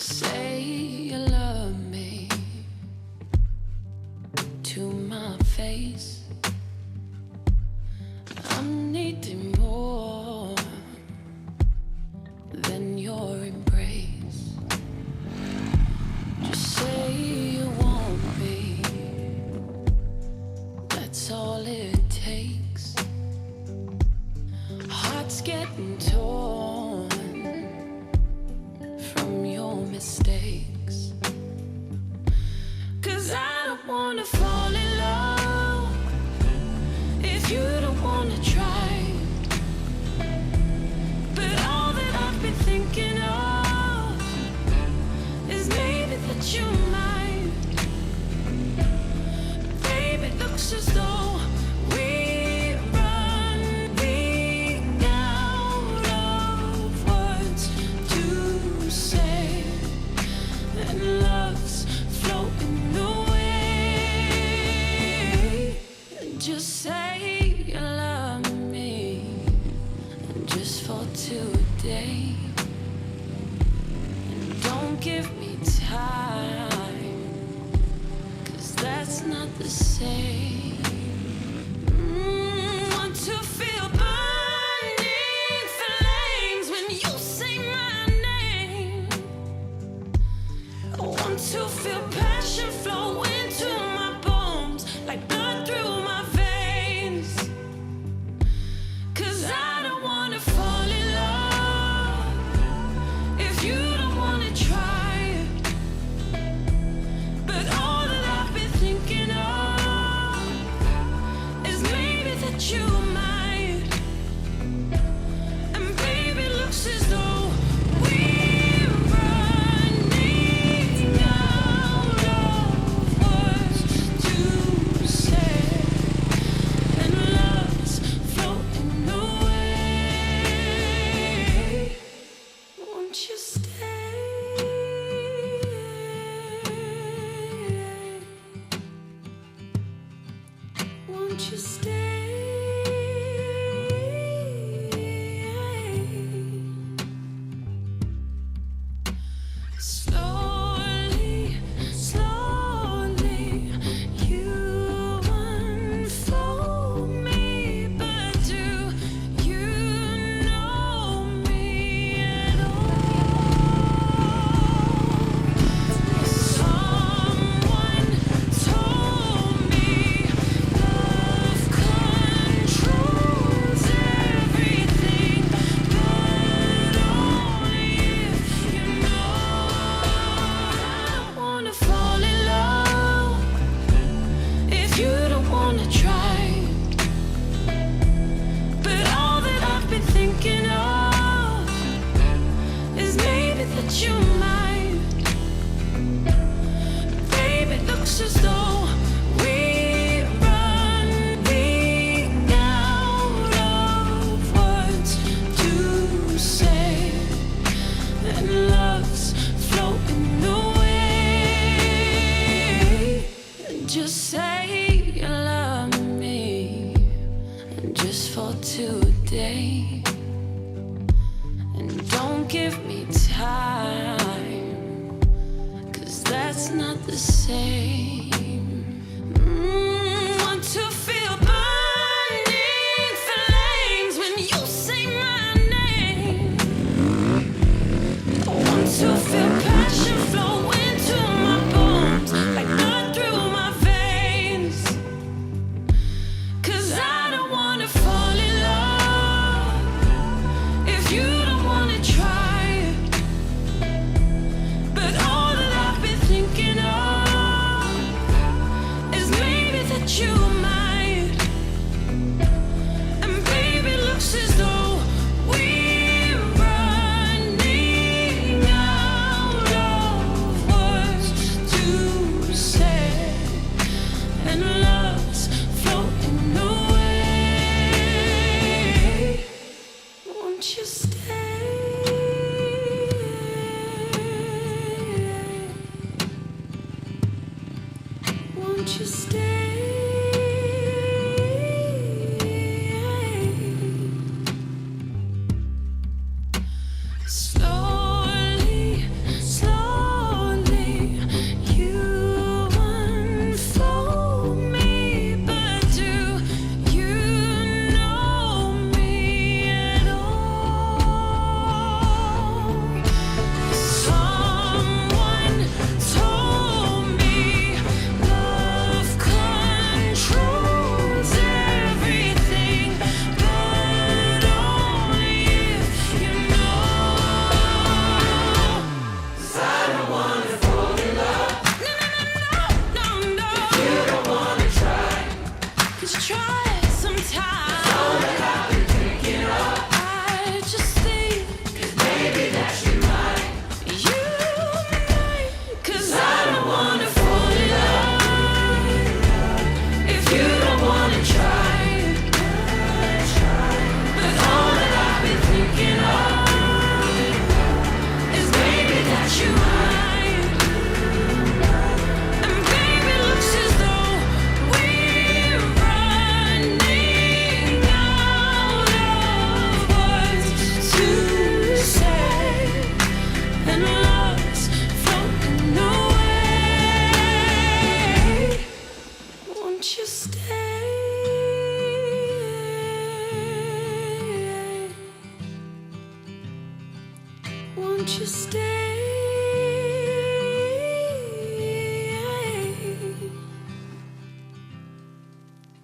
Say you love me to my face. I'm needing more than your embrace. Just say you want me. That's all it takes. Heart's getting torn from your mistakes. 'Cause I don't wanna fall in love if you don't wanna try. But all that I've been thinking of is maybe that you might. Baby, it looks as though we're running out of words to say, and love's floating away. Just say you love me, just for today. And don't give me time, 'cause that's not the same. Want to feel burning flames when you say my name. I want to feel passion flow into my bones, like blood through my veins. 'Cause I don't wanna fall in love if you don't wanna try. But all that I've been thinking of is maybe that you might. And baby, it looks as though we're running out of words to say, and love's floating away. Won't you stay? Won't you stay? Slowly, slowly, you unfold me, but do you know me at all? Someone told me love controls everything, but only if you know. I don't wanna fall in love if you don't wanna try. But all that I've been thinking of is maybe that you might. Baby, it looks as though we're running out of words to say, and love's floating away. Just say you love me, just for today. And don't give me time, 'cause that's not the same. Want to feel burning flames when you say my name. I want to feel passion flow into my bones, like blood through my veins. 'Cause I don't wanna fall in love if you don't wanna try. But all that I've been thinking of is maybe that you might. And baby, it looks as though we're running out of words to say, and love's floating away. Won't you stay? Won't you stay? Slowly, slowly. Won't you stay?